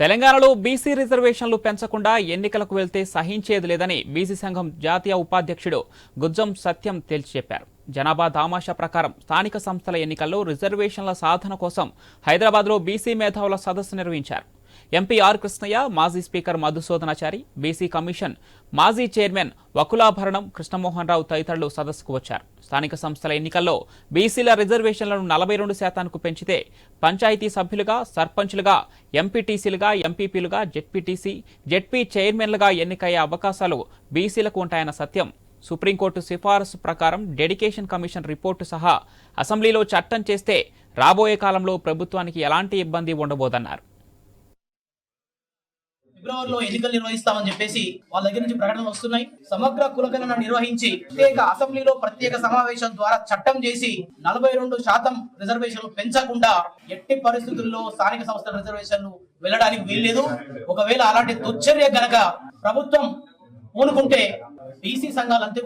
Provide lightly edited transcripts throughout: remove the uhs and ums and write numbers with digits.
తెలంగాణలో బీసీ రిజర్వేషన్లు పెంచకుండా ఎన్నికలకు వెళ్తే సహించేది లేదని బీసీ సంఘం జాతీయ ఉపాధ్యక్షుడు గుజ్జం సత్యం తేల్చి చెప్పారు. జనాభా దామాషా ప్రకారం స్థానిక సంస్థల ఎన్నికల్లో రిజర్వేషన్ల సాధన కోసం హైదరాబాద్లో బీసీ మేధావుల సదస్సు నిర్వహించారు. ఎంపీ ఆర్ కృష్ణయ్య, మాజీ స్పీకర్ మధుసూదనాచారి, బీసీ కమిషన్ మాజీ చైర్మన్ వకులాభరణం కృష్ణమోహన్ రావు తదితరులు సదస్సుకు వచ్చారు. స్థానిక సంస్థల ఎన్నికల్లో బీసీల రిజర్వేషన్లను 42% పెంచితే పంచాయతీ సభ్యులుగా, సర్పంచ్లుగా, ఎంపీటీసీలుగా, ఎంపీపీలుగా, జెడ్పీ చైర్మన్లుగా ఎన్నికయ్యే అవకాశాలు బీసీలకు ఉంటాయన్న సత్యం సుప్రీంకోర్టు సిఫారసు ప్రకారం డెడికేషన్ కమిషన్ రిపోర్టు సహా అసెంబ్లీలో చట్టం చేస్తే రాబోయే కాలంలో ప్రభుత్వానికి ఎలాంటి ఇబ్బంది ఉండబోదన్నారు. ఫిబ్రవరిలో ఎన్నికలు నిర్వహిస్తామని చెప్పేసి వాళ్ళ దగ్గర నుంచి ప్రకటనలు వస్తున్నాయి. సమగ్ర కులగణన నిర్వహించి ప్రత్యేక అసెంబ్లీలో ప్రత్యేక సమావేశం ద్వారా చట్టం చేసి 42% రిజర్వేషన్లు పెంచకుండా ఎట్టి పరిస్థితుల్లో స్థానిక సంస్థల రిజర్వేషన్లు వెళ్ళడానికి వీల్లేదు. ఒకవేళ అలాంటి దుశ్చర్య గనక ప్రభుత్వం పూనుకుంటే బీసీ సంఘాలంతా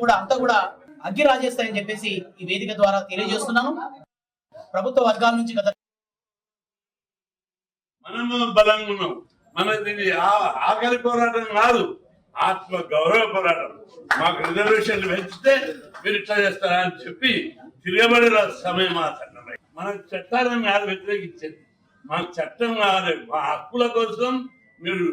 కూడా అగ్గి రాజేస్తాయని చెప్పేసి ఈ వేదిక ద్వారా తెలియజేస్తున్నాను. ప్రభుత్వ వర్గాల నుంచి గత మనది ఆకలి పోరాటం కాదు, ఆత్మ గౌరవ పోరాటం. మాకు రిజర్వేషన్లు పెంచితే మీరు ఇట్లా చేస్తారా అని చెప్పి తిరగబడిన సమయం ఆసన్నమై మన చట్టాలను కాదు వ్యతిరేకించేది. మాకు చట్టం కావాలి, మా హక్కుల కోసం మీరు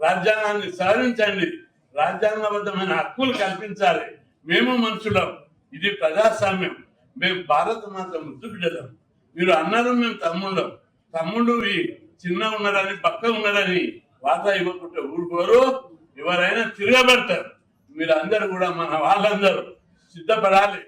రాజ్యాంగాన్ని సవరించండి, రాజ్యాంగబద్ధమైన హక్కులు కల్పించాలి. మేము మనుషులం, ఇది ప్రజాస్వామ్యం, మేము భారత మాత ముద్దు బిడ్డలం. మీరు అన్నారు మేము తమ్ముడు చిన్న ఉన్నారని పక్క ఉన్నారని వార్త ఇవ్వకుంటే ఊరుకోరు, ఎవరైనా తిరగబడతారు. మీరు అందరూ కూడా మన వాళ్ళందరూ సిద్ధపడాలి.